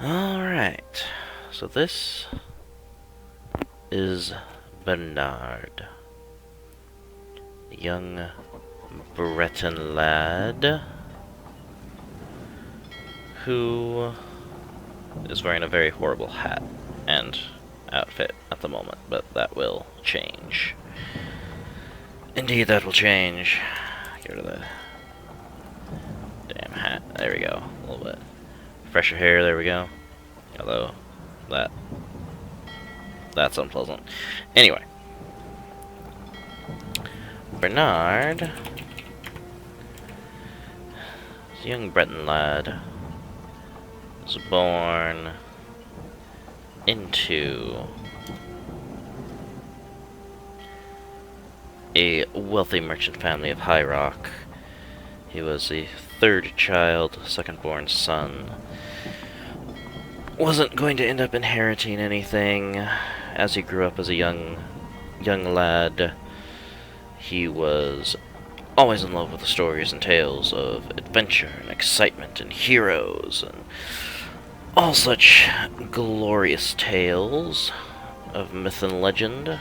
Alright, so this is Bernard, a young Breton lad who is wearing a very horrible hat and outfit at the moment, but that will change. Indeed, that will change. Get rid of that damn hat. There we go. A little bit fresher hair. There we go. Although that's unpleasant. Anyway, Bernard is a young Breton lad. Was born into a wealthy merchant family of High Rock. He was the third child, second-born son. Wasn't going to end up inheriting anything. As he grew up as a young lad, he was always in love with the stories and tales of adventure and excitement and heroes and all such glorious tales of myth and legend.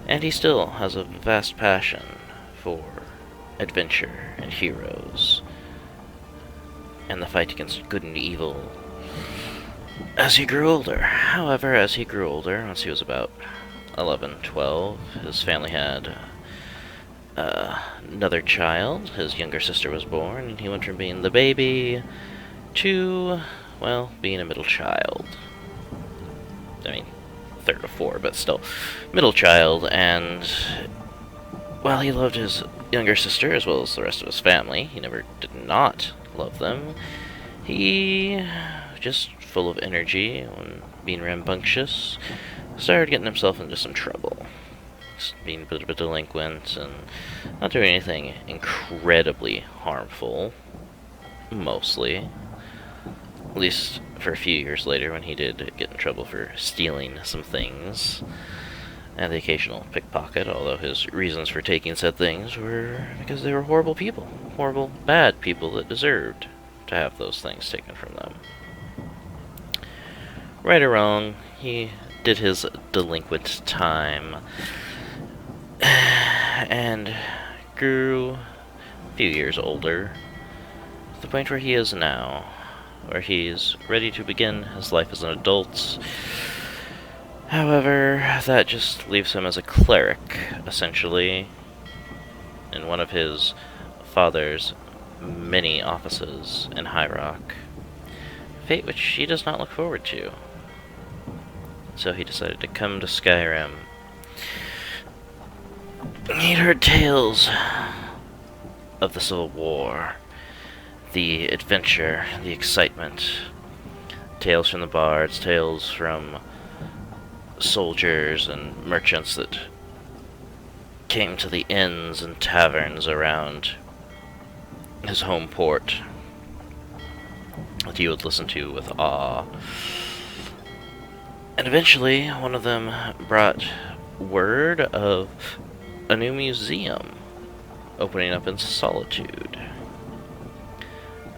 And he still has a vast passion for adventure and heroes and the fight against good and evil as he grew older. However, as he grew older, once he was about 11, 12, his family had another child. His younger sister was born, and he went from being the baby to, well, being a middle child. I mean, third or fourth, but still, middle child. And while he loved his younger sister as well as the rest of his family, he never did not love them. He, just full of energy and being rambunctious, started getting himself into some trouble. Just being a bit of a delinquent and not doing anything incredibly harmful, mostly. At least for a few years later, when he did get in trouble for stealing some things, and the occasional pickpocket, although his reasons for taking said things were because they were horrible people. Horrible, bad people that deserved to have those things taken from them. Right or wrong, he did his delinquent time, and grew a few years older, to the point where he is now, where he's ready to begin his life as an adult. However, that just leaves him as a cleric, essentially, in one of his father's many offices in High Rock. Fate which he does not look forward to. So he decided to come to Skyrim. He'd heard tales of the Civil War, the adventure, the excitement, tales from the bards, tales from soldiers and merchants that came to the inns and taverns around his home port that he would listen to with awe. And eventually, one of them brought word of a new museum opening up in Solitude.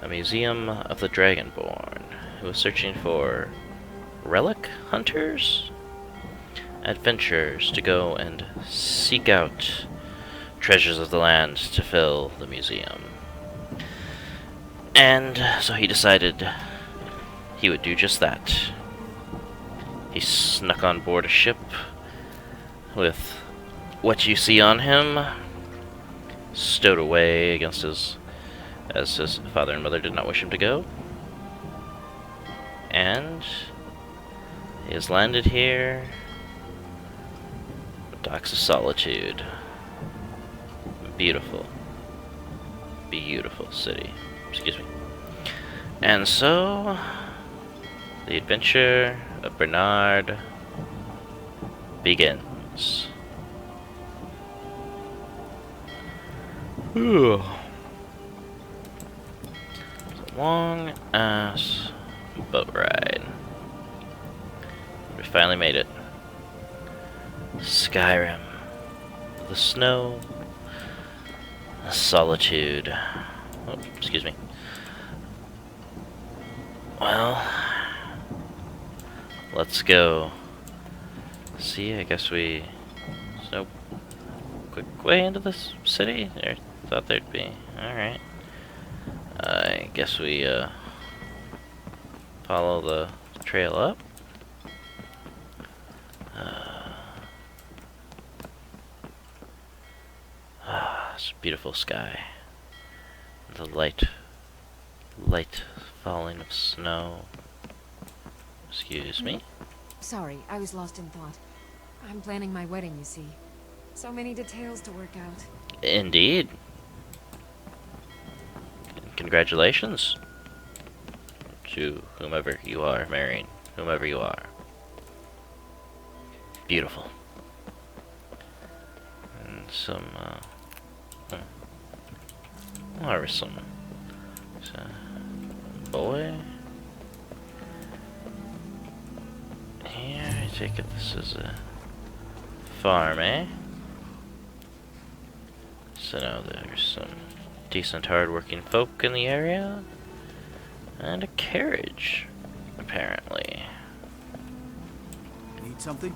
A museum of the Dragonborn, who was searching for relic hunters? Adventurers to go and seek out treasures of the land to fill the museum. And so he decided he would do just that. He snuck on board a ship with what you see on him, stowed away against as his father and mother did not wish him to go. And he has landed here, Docks of Solitude. Beautiful, beautiful city. Excuse me. And so, the adventure of Bernard begins. Ooh. It's a long ass boat ride. We finally made it. Skyrim. The snow. The solitude. Oh, excuse me. Well, let's go. See, I guess there's no quick way into this city? I thought there'd be. Alright. I guess we, follow the trail up. It's a beautiful sky. The light falling of snow. Excuse me? Sorry, I was lost in thought. I'm planning my wedding, you see. So many details to work out. Indeed. Congratulations to whomever you are marrying, whomever you are. Beautiful. And some, or some boy. Here, I take it this is a farm, eh? So now there's some decent hard-working folk in the area. And a carriage, apparently. Need something?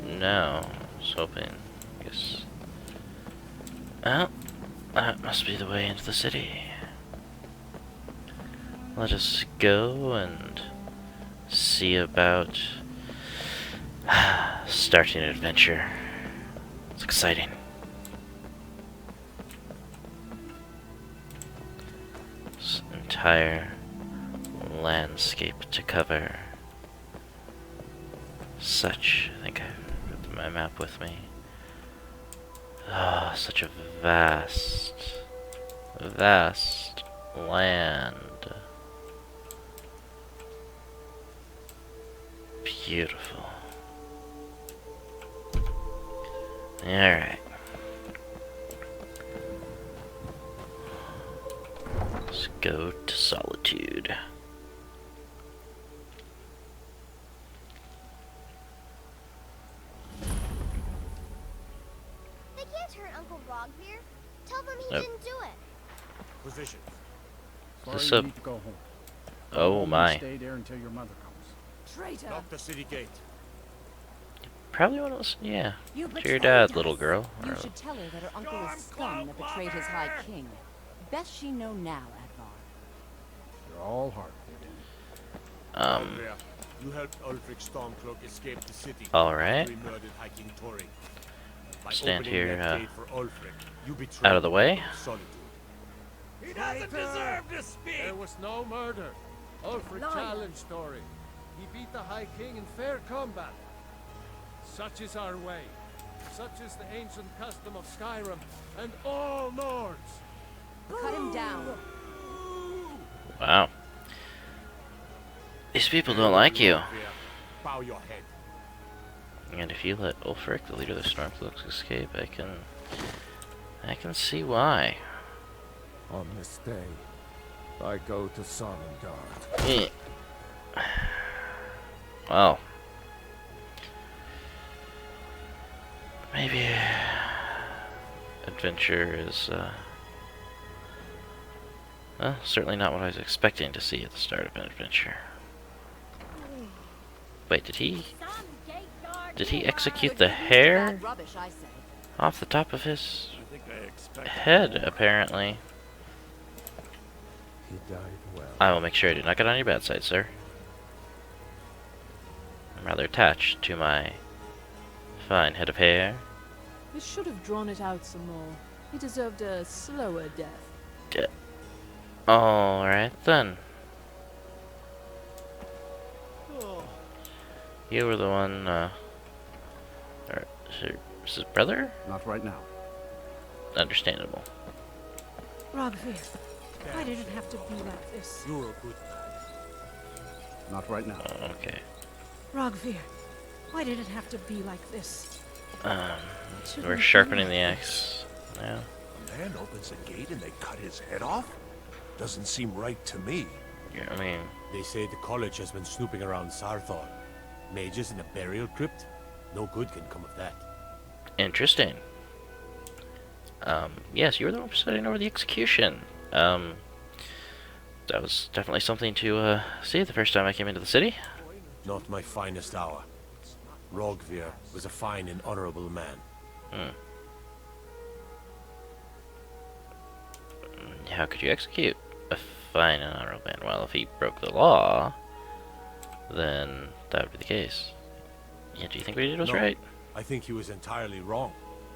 No. I was hoping, I guess. Well, that must be the way into the city. Let us go and see about starting an adventure. It's exciting. This entire landscape to cover. Such, I think I've got my map with me. Ah, such a vast land. Beautiful. Alright. Let's go to Solitude. They can't hurt Uncle Rogbeer. Tell them he Nope. didn't do it. Position. This Sorry, a- you need to go home. Oh You my. Stay there until your mother comes. Traitor! Lock the city gate. Probably want to listen, yeah. You To your betrayed dad, us. little girl. You Or- should tell her that her uncle is scum that betrayed his high king. Best she know now, Advar. You're all heart. Andrea, you helped Ulfric Stormcloak escape the city. Alright. after he murdered High King Tori. By Stand opening here, that gate for Ulfric, you betrayed out of the way. Solitude. He doesn't deserve to speak! There was no murder. Ulfric Liar. challenged Tori. He beat the High King in fair combat. Such is our way. Such is the ancient custom of Skyrim and all Nords. Cut him down. Wow. These people don't like you. Andrea, bow your head. And if you let Ulfric, the leader of the Stormcloaks, escape, I can see why. On this day, I go to Sonnengard. Eh. Well, maybe adventure is well, certainly not what I was expecting to see at the start of an adventure. Wait, did he execute the hair Bad rubbish, I say. off the top of his I think I expected head, apparently? He died well. I will make sure I do not get on your bad side, sir. I'm rather attached to my fine head of hair. You should have drawn it out some more. He deserved a slower death. Alright then. Oh, You were the one, or, is his brother? Not right now. Understandable. Rogvir, why did it have to be like this? You're a good man. Not right now. Oh, okay. Rogvir, why did it have to be like this? We're sharpening the axe now. a man opens a gate and they cut his head off? Doesn't seem right to me. Yeah, I mean, They say the college has been snooping around Sarthor. Mages in a burial crypt? No good can come of that. interesting. Yes, you were the one presiding over the execution. That was definitely something to see the first time I came into the city. Not my finest hour. Rogvir was a fine and honorable man. How could you execute a fine and honorable man? Well, if he broke the law, then that would be the case. Yeah, do you think what he did was right? I think he was entirely wrong.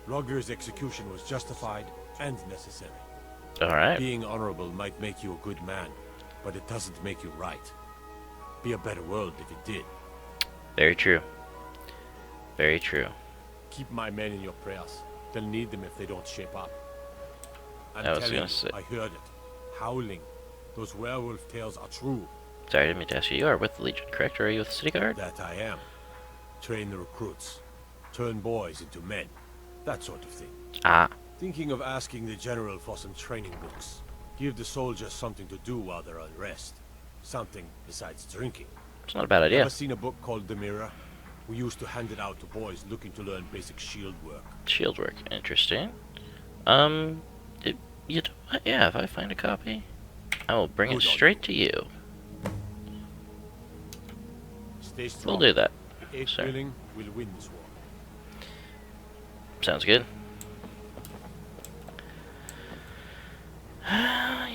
Rogvir's execution was justified and necessary. Alright. Being honorable might make you a good man, but it doesn't make you right. Be a better world if it did. Very true. Very true. Keep my men in your prayers. They'll need them if they don't shape up. I'm I was telling gonna you, say. I heard it. Howling. Those werewolf tales are true. Sorry, I didn't mean to ask you. You are with the Legion, correct? Or are you with the City Guard? That I am. Train the recruits. Turn boys into men. That sort of thing. Ah. Thinking of asking the general for some training books. Give the soldiers something to do while they're on rest. Something besides drinking. It's not a bad idea. Ever seen a book called The Mirror? We used to hand it out to boys looking to learn basic shield work. Shield work. Interesting. Yeah, if I find a copy, I will bring it straight to you. Stay strong. We'll do that. If Sir. willing, we'll win this war. Sounds good.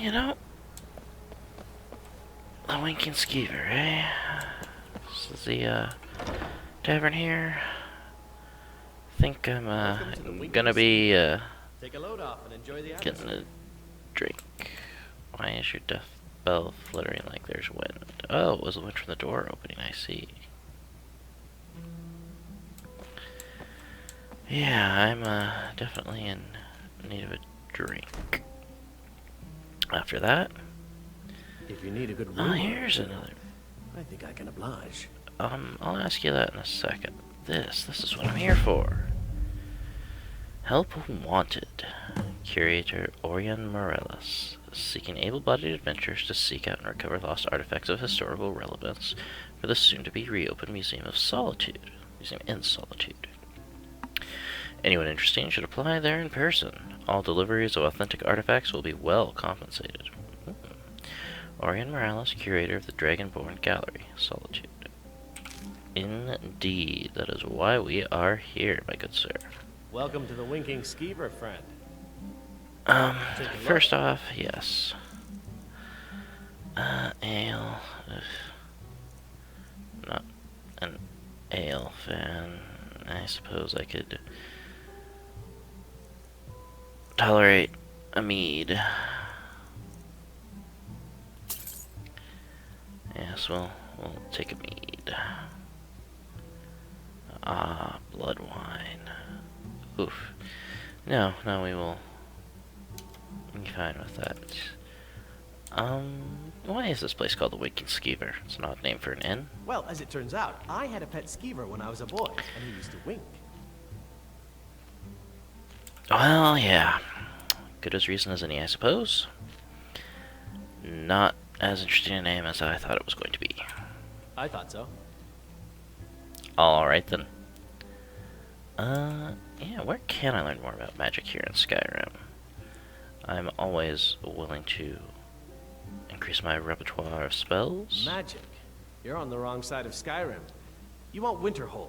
You know, the Winking Skeever, eh? This is the tavern here. I think I'm gonna be Take a load off and enjoy the getting a drink. Why is your death bell fluttering like there's wind? Oh, it was the wind from the door opening, I see. Yeah, I'm definitely in need of a drink. After that, If you need a good oh, room, here's another. I think I can oblige. I'll ask you that in a second. This is what I'm here for. Help wanted. Curator Orion Morellis, seeking able-bodied adventurers to seek out and recover lost artifacts of historical relevance for the soon-to-be reopened Museum of Solitude. Museum in Solitude. Anyone interested should apply there in person. All deliveries of authentic artifacts will be well compensated. Orion Morales, curator of the Dragonborn Gallery, Solitude. Indeed, that is why we are here, my good sir. Welcome to the Winking Skeever, friend. First off, yes. Ale. Not an ale fan. I suppose I could tolerate a mead. Yes, we'll take a mead. Ah, blood wine. Oof. No, we will be fine with that. Why is this place called the Winking Skeever? It's an odd name for an inn. Well, as it turns out, I had a pet skeever when I was a boy, and he used to wink. Well, yeah. Good as reason as any, I suppose. Not as interesting a name as I thought it was going to be. I thought so. Alright then. Yeah, where can I learn more about magic here in Skyrim? I'm always willing to increase my repertoire of spells. Magic? You're on the wrong side of Skyrim. You want Winterhold.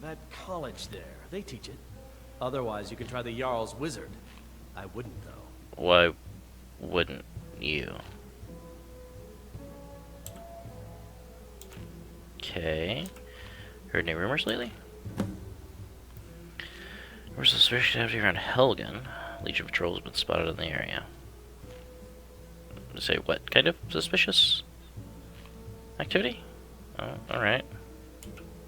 That college there, they teach it. Otherwise, you can try the Jarl's Wizard. I wouldn't, though. Why wouldn't you? Okay. Heard any rumors lately? There's suspicious activity around Helgen. Legion patrols have been spotted in the area. Say what kind of suspicious activity? Oh, alright.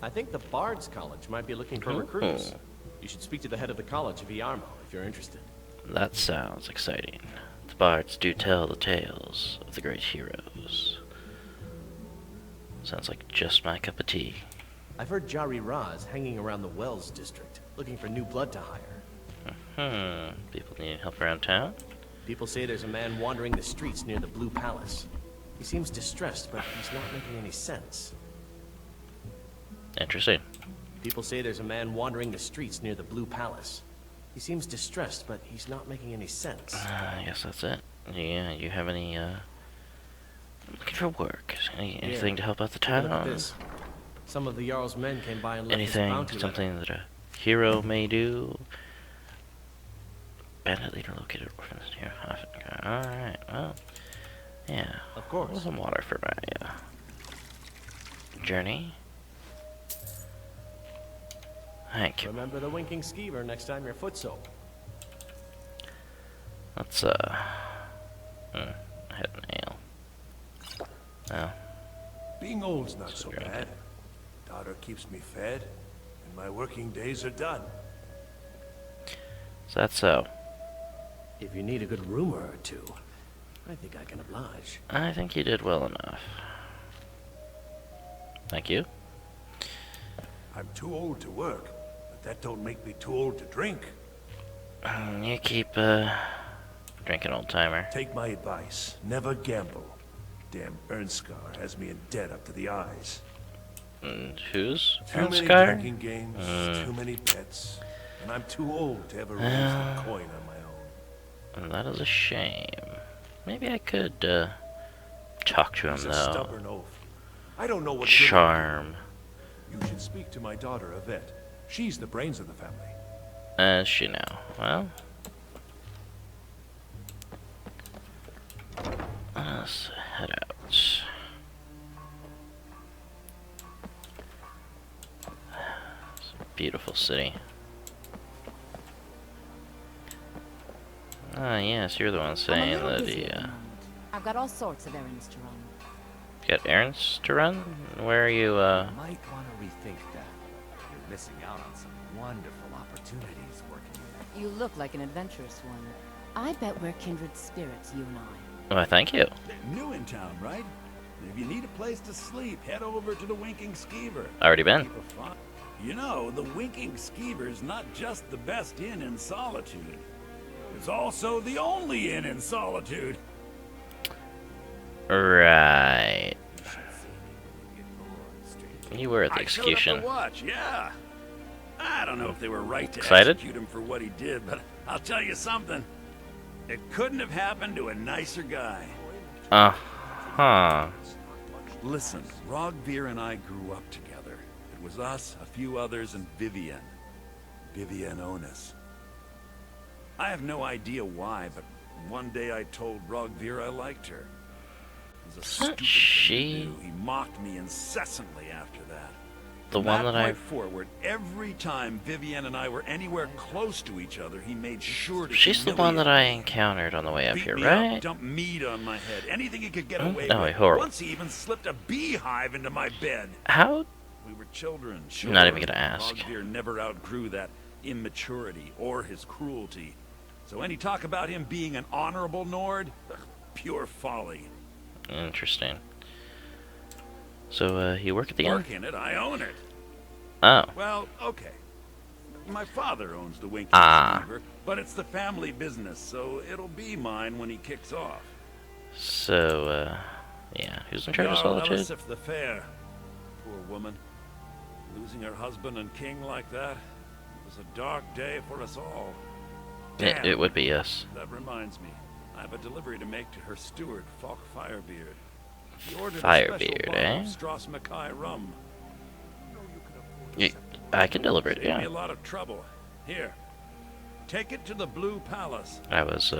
I think the Bard's College might be looking for recruits. You should speak to the head of the college, Viarmo, if you're interested. That sounds exciting. The bards do tell the tales of the great heroes. Sounds like just my cup of tea. I've heard Jari Raz hanging around the Wells district, looking for new blood to hire. People needing help around town? People say there's a man wandering the streets near the Blue Palace. He seems distressed, but he's not making any sense. Interesting. People say there's a man wandering the streets near the Blue Palace. He seems distressed, but he's not making any sense. I guess that's it. Yeah, you have any Looking for work. Anything Here, to help out the take a look at town? this. Some of the Jarl's men came by and left this Anything, bounty letter. something that a hero may do? Bandit leader located orphans here. Alright, well, yeah. Of course. Some water for my journey. Thank you. Remember the winking skeever next time your foot's soaked. Let's, I had an ale. Well, Being old's not so Drink bad. Daughter keeps me fed, and my working days are done. is that so? If you need a good rumor or two, I think I can oblige. I think you did well enough. Thank you. I'm too old to work, but that don't make me too old to drink. You keep, drinking, old-timer. Take my advice. Never gamble. Damn Ernskar has me in debt up to the eyes. And who's Too many Skyrim? drinking games, too many pets, and I'm too old to ever raise a coin on my own. And that is a shame. Maybe I could, talk to him, He's a though. stubborn oaf. I don't know what Charm. You should speak to my daughter, Yvette. She's the brains of the family. Is she now? Well, let's head out. It's a beautiful city. Ah, yes, you're the one I'm a saying little that busy he, at the moment. I've got all sorts of errands to run. got errands to run? Where are you, Might want to rethink that. You're missing out on some wonderful opportunities working in You look like an adventurous one. I bet we're kindred spirits, you and I. Why, thank you. New in town, right? If you need a place to sleep, head over to the Winking Skeever. Already been. You know, the Winking Skeever's not just the best inn in Solitude. It's also the only inn in Solitude. Right. You were at the execution. I showed up to watch, yeah. I don't know if they were right to Excited? execute him for what he did, but I'll tell you something. It couldn't have happened to a nicer guy. Uh-huh. Listen, Rogvir and I grew up together. It was us, a few others, and Vivienne. Vivienne Onus. I have no idea why, but one day I told Rogvir I liked her. It was a stupid thing to do. He mocked me incessantly after that. The From one that that point forward, every time Vivienne and I were anywhere close to each other, he made sure to She's the one that I encountered on the way up beat here, me right? up, dump meat on my head, anything he could get Oh, away no, with. horrible. Once he even slipped a beehive into my bed. How? We were children, sure. I'm not even gonna ask. Rogvir never outgrew that immaturity or his cruelty. So any talk about him being an honorable Nord? Pure folly. Interesting. So, you work at the inn? Work in it, I own it. Oh. Well, okay. My father owns the Winking Skeever, but it's the family business, so it'll be mine when he kicks off. So, yeah. Who's in charge of Jarl Solitude? Elisif the Fair. Poor woman. Losing her husband and king like that. It was a dark day for us all. Damn. It would be, yes. That reminds me. I have a delivery to make to her steward, Falk Firebeard. He ordered Firebeard, a special bottle eh? of Strass Mackay rum. I can deliver it, Saved me yeah. a lot of trouble. Here, take it to the Blue Palace. I was,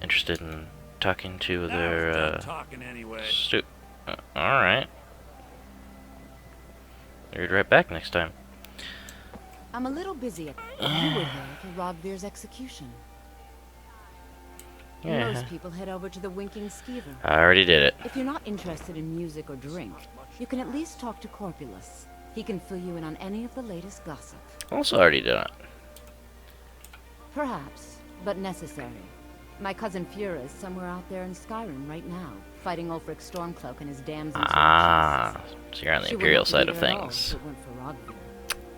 interested in talking to Now their, it's done talking anyway. Alright. You're right back next time. I'm a little busy at... You were there for Rogvir's execution. Yeah. Most people head over to the Winking Skeever. I already did it. If you're not interested in music or drink, you can at least talk to Corpulus. He can fill you in on any of the latest gossip. Also already done it. Perhaps, but necessary. My cousin Fura is somewhere out there in Skyrim right now, fighting Ulfric Stormcloak and his damned Ah, so you're on the She Imperial wouldn't side of leave her at all things. if it weren't for Rogvir.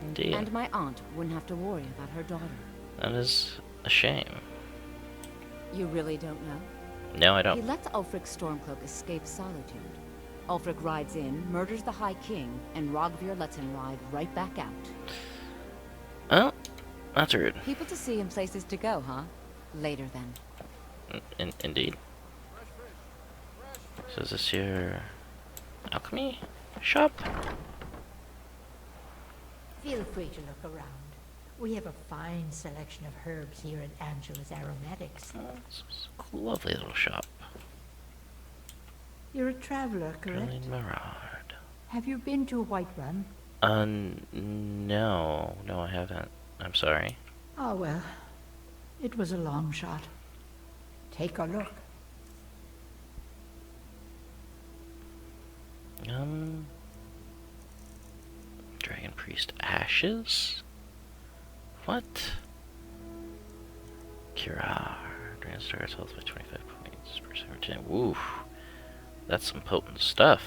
Indeed. And my aunt wouldn't have to worry about her daughter. That is a shame. You really don't know? No, I He don't. lets Ulfric Stormcloak escape Solitude. Ulfric rides in, murders the High King, and Rogvir lets him ride right back out. Well, that's rude. People to see and places to go, huh? Later then. Indeed. So is this your alchemy shop? Feel free to look around. We have a fine selection of herbs here at Angela's Aromatics. Oh, it's a lovely little shop. You're a traveler, correct? Brilliant Mirard. Have you been to Whiterun? No. No, I haven't. I'm sorry. Oh, well. It was a long shot. Take a look. Dragon Priest Ashes? What? Curar. Dragon starts health by 25 points per second. Woo. That's some potent stuff.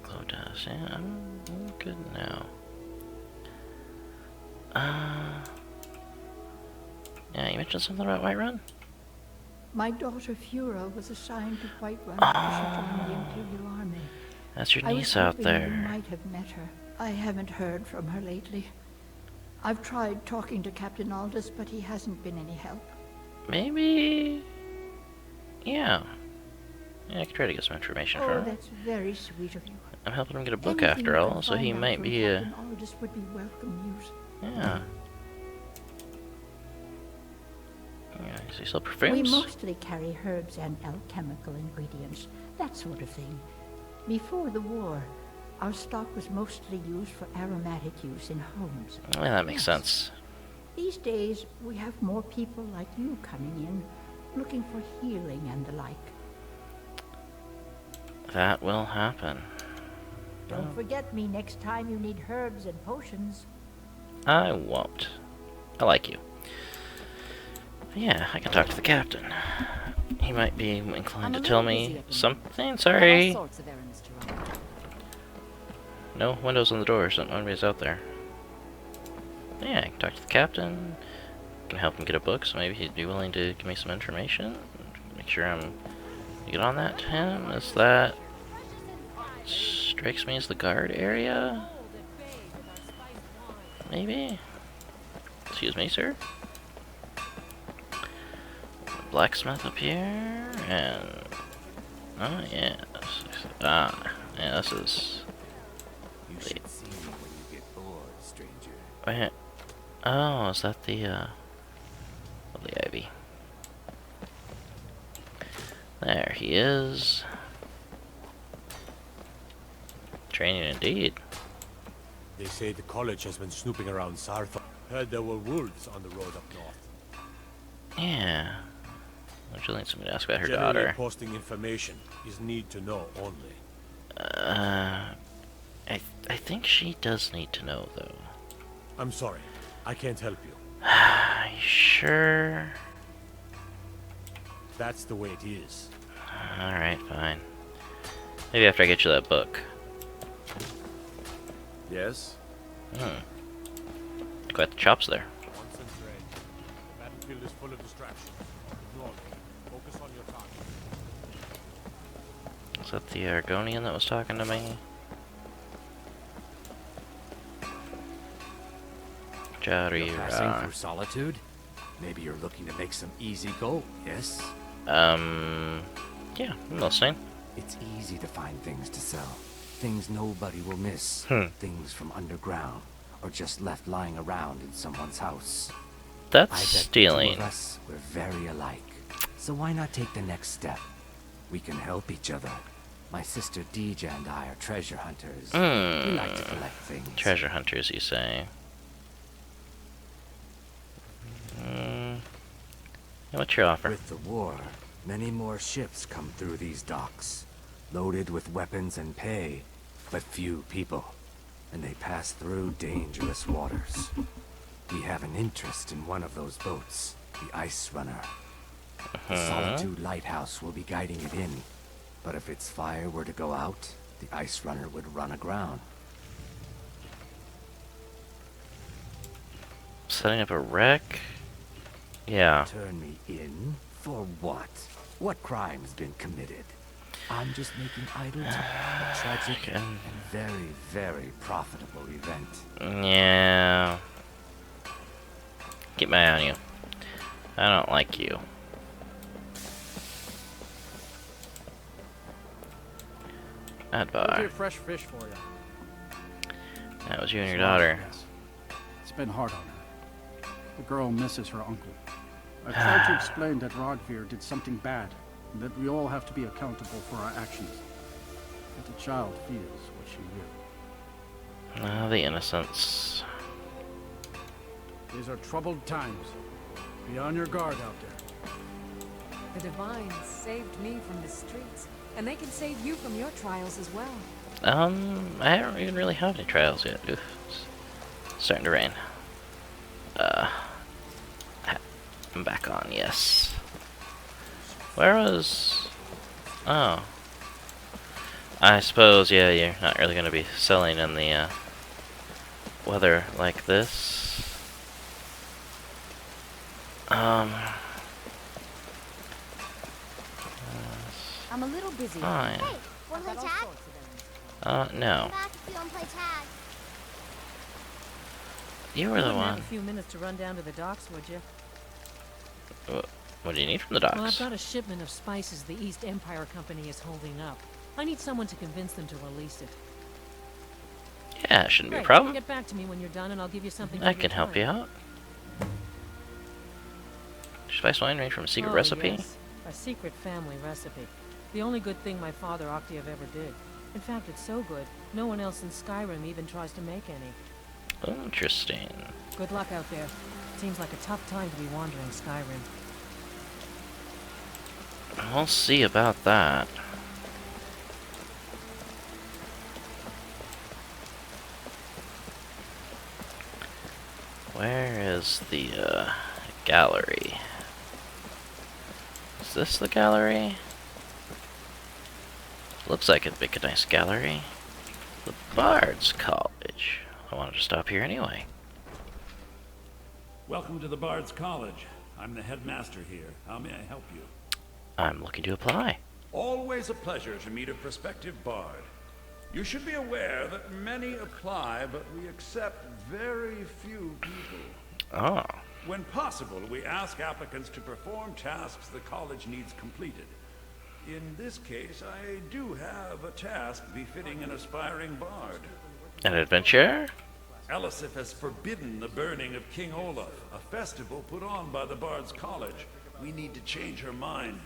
Glow dust. Yeah, I'm good now. Yeah, you mentioned something about Whiterun? My daughter Fura was assigned to Whiterun after she joined the Imperial Army. That's your niece out You there. might have met her. I haven't heard from her lately. I've tried talking to Captain Aldous, but he hasn't been any help. Maybe... Yeah. Yeah, I could try to get some information from Oh, her. that's very sweet of you. I'm helping him get a book Anything after you all, can so he find out might from be Captain Aldous would be welcome news. Yeah. Yeah, does he sell We perfumes? mostly carry herbs and alchemical ingredients, that sort of thing. Before the war, our stock was mostly used for aromatic use in homes. Well, that makes sense. These days, we have more people like you coming in, looking for healing and the like. That will happen. Don't forget me next time you need herbs and potions. I won't. I like you. Yeah, I can talk to the captain. He might be inclined to tell me something. Sorry. No windows on the doors, so nobody's out there. Yeah, I can talk to the captain. Can help him get a book, so maybe he'd be willing to give me some information. Make sure I'm get on that to him. Is that strikes me as the guard area? Maybe? Excuse me, sir. Blacksmith up here, and oh yeah, yeah, this is. You should see me when you get bored, stranger. Wait, oh, is that the lovely Ivy? There he is. Training indeed. They say the college has been snooping around Sarthor. Heard there were wolves on the road up north. Yeah. Would you like somebody to ask about her Generally, daughter? posting information is need to know only. I think she does need to know, though. I'm sorry. I can't help you. You sure? That's the way it is. Alright, fine. Maybe after I get you that book. Yes? Quite the chops there. Concentrate. The battlefield is full of distractions. Ignore them. Focus on your target. Is that the Argonian that was talking to me? You're passing through solitude? Maybe you're looking to make some easy gold, yes? Yeah, I'm listening. It's easy to find things to sell. Things nobody will miss. Things from underground, or just left lying around in someone's house. That's I bet stealing. The two of us, we're very alike. So why not take the next step? We can help each other. My sister Deja and I are treasure hunters. We like to collect things. Treasure hunters, you say? What's your offer? With the war, many more ships come through these docks, loaded with weapons and pay, but few people, and they pass through dangerous waters. We have an interest in one of those boats, the Ice Runner. The Solitude Lighthouse will be guiding it in, but if its fire were to go out, the Ice Runner would run aground. Setting up a wreck? Yeah. Turn me in? For what? What crime's been committed? I'm just making idle talk, a tragic and very, very profitable event. Yeah. Keep my eye on you. I don't like you. Go Advar. get fresh fish for you. That was you and your Sorry, daughter. yes. It's been hard on her. The girl misses her uncle. I've tried to explain that Rogvir did something bad, and that we all have to be accountable for our actions. But the child feels what she will. Ah, the innocence. These are troubled times. Be on your guard out there. The Divines saved me from the streets, and they can save you from your trials as well. I don't even really have any trials yet. Oof. It's starting to rain. I'm back on, yes. Where was... Oh. I suppose, yeah, you're not really going to be selling in the, weather like this. I'm a little busy. Fine. Hey, wanna play tag? No. Come back if you don't play tag. You were the Wouldn't have one. a few minutes to run down to the docks, would you? What do you need from the Well, I've docks? got a shipment of spices the East Empire Company is holding up. I need someone to convince them to release it. Yeah, it shouldn't be a Great. problem. Get back to me when you're done, and I'll give you something. I can help you out. Spice wine made from a secret recipe? Yes. A secret family recipe. The only good thing my father Octave ever did. In fact, it's so good, no one else in Skyrim even tries to make any. Interesting. Good luck out there. Seems like a tough time to be wandering Skyrim. We'll see about that. Where is the, gallery? Is this the gallery? Looks like it'd make a nice gallery. The Bard's College. I wanted to stop here anyway. Welcome to the Bard's College. I'm the headmaster here. How may I help you? I'm looking to apply. Always a pleasure to meet a prospective bard. You should be aware that many apply, but we accept very few people. Oh. When possible, we ask applicants to perform tasks the college needs completed. In this case, I do have a task befitting an aspiring bard. An adventure? Elisif has forbidden the burning of King Olaf, a festival put on by the Bard's College. We need to change her mind.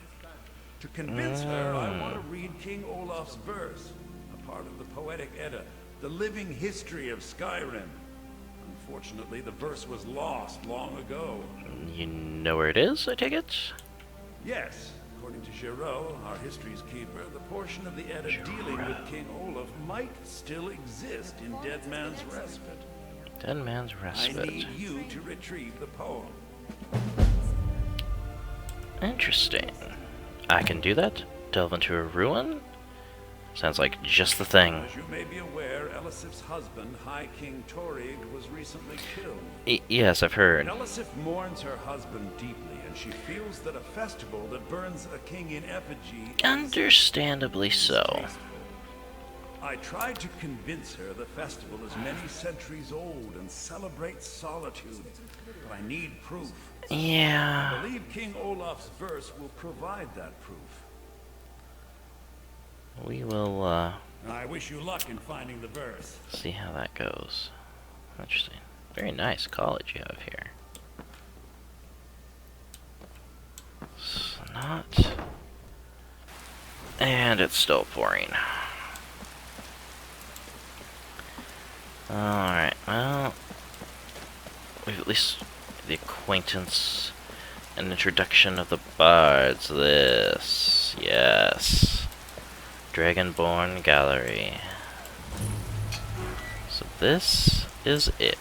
To convince her, I want to read King Olaf's verse, a part of the Poetic Edda, the living history of Skyrim. Unfortunately, the verse was lost long ago. You know where it is, I take it? Yes. According to Giraud, our history's keeper, the portion of the Edda dealing with King Olaf might still exist in Dead Man's Respite. Dead Man's Respite. I need you to retrieve the poem. Interesting. I can do that? Delve into a ruin? Sounds like just the thing. As you may be aware, Elisif's husband, High King Torrig, was recently killed. Yes, I've heard. Elisif mourns her husband deeply, and she feels that a festival that burns a king in effigy Understandably so. I tried to convince her the festival is many centuries old and celebrates solitude, but I need proof. Yeah. I believe King Olaf's verse will provide that proof. We will, I wish you luck in finding the verse. see how that goes. Interesting. Very nice college you have here. It's not... And it's still pouring. Alright, well... We've at least the acquaintance and introduction of the bards. This. Yes. Dragonborn Gallery. So this is it.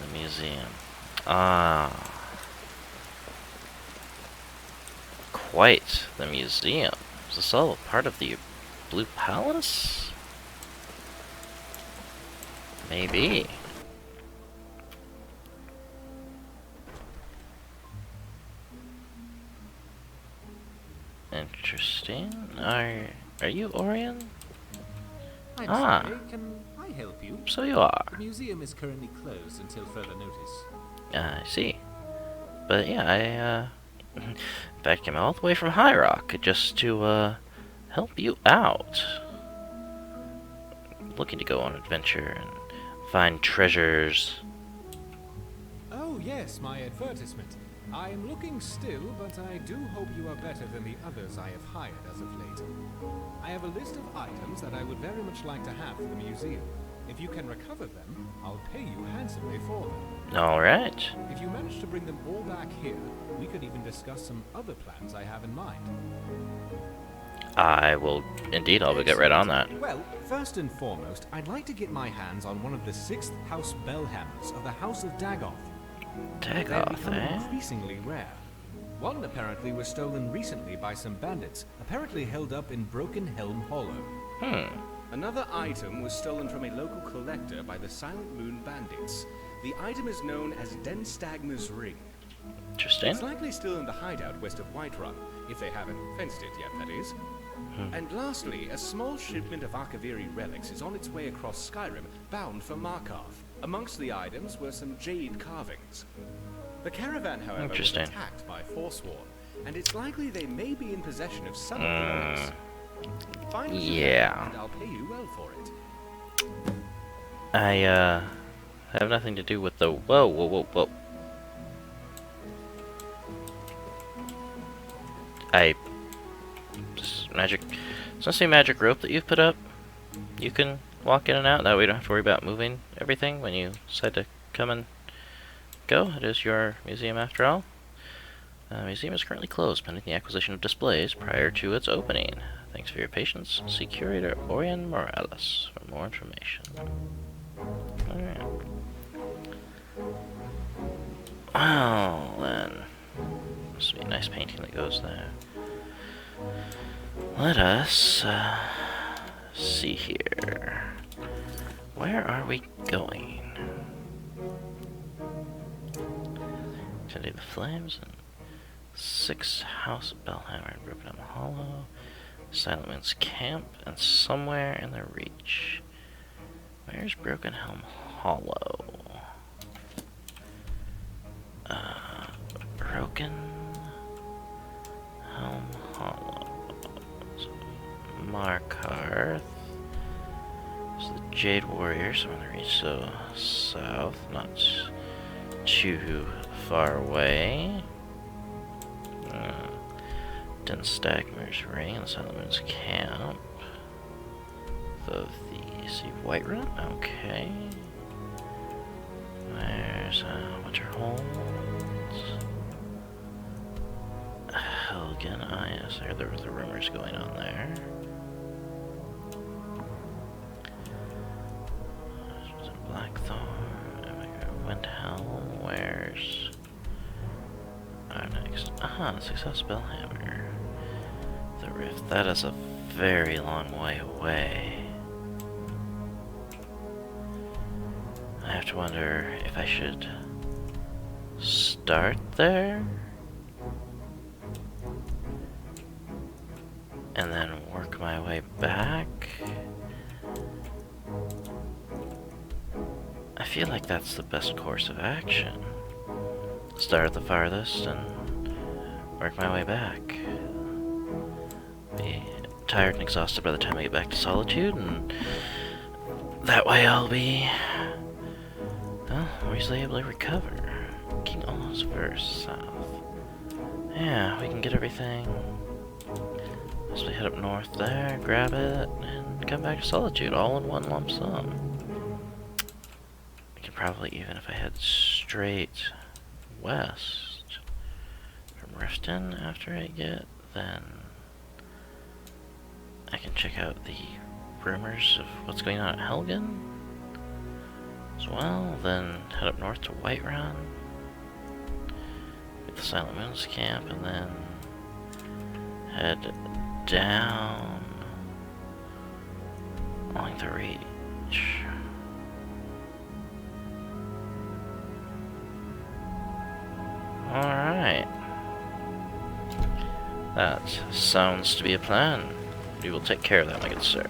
The museum. Ah. Quite the museum. Is this all a part of the Blue Palace? Maybe. Interesting. Are you Orion? I'm Ah. sorry, can I help you? So you are. The museum is currently closed until further notice. I see. But yeah, In fact, came all the way from High Rock just to help you out. Looking to go on adventure and find treasures. Oh yes, my advertisement. I am looking still, but I do hope you are better than the others I have hired as of late. I have a list of items that I would very much like to have for the museum. If you can recover them, I'll pay you handsomely for them. Alright. If you manage to bring them all back here, we could even discuss some other plans I have in mind. I will, indeed, I'll get right on that. Well, first and foremost, I'd like to get my hands on one of the 6th House Bellhammers of the House of Dagoth. They're becoming increasingly rare. One apparently was stolen recently by some bandits, apparently held up in Broken Helm Hollow. Another item was stolen from a local collector by the Silent Moon bandits. The item is known as Denstagma's Ring. Interesting. It's likely still in the hideout west of Whiterun, if they haven't fenced it yet, that is. And lastly, a small shipment of Arkaviri relics is on its way across Skyrim, bound for Markarth. Amongst the items were some jade carvings. The caravan, however, was attacked by Forsworn, and it's likely they may be in possession of some of the relics. Find us and I'll pay you well for it. I have nothing to do with the whoa. Magic. It's not a magic rope that you've put up. You can walk in and out. That way you don't have to worry about moving everything when you decide to come and go. It is your museum after all. The museum is currently closed pending the acquisition of displays prior to its opening. Thanks for your patience. See Curator Orion Morales for more information. Alright. Well, then. Must be a nice painting that goes there. Let us see here. Where are we going? Tending the flames and 6th House Bellhammer in Broken Helm Hollow, Silent Moon's camp, and somewhere in the Reach. Where's Broken Helm Hollow? Broken Helm Hollow. So, Markarth. So the Jade Warrior, so in the Reach, so south, not too far away. Denstagma's Ring and Silent Moon's camp. Of the Sea of Whiterun, okay. There's Winterhold. Helgen, yes, there were the rumors going on there. Blackthorn, Windhelm, where's our next? Aha, the 6th House Bellhammer. The Rift, that is a very long way away. I have to wonder if I should start there and then work my way back. I feel like that's the best course of action. Start at the farthest and work my way back. Be tired and exhausted by the time I get back to Solitude, and that way I'll be, well, more easily able to recover. King Olaf's verse south. Yeah, we can get everything. So we head up north there, grab it, and come back to Solitude all in one lump sum. I can probably, even if I head straight west from Riften after I get, then I can check out the rumors of what's going on at Helgen as well, then head up north to Whiterun, get the Silent Moon's camp, and then head down along the Reach. Alright. That sounds to be a plan. We will take care of that, my good sir.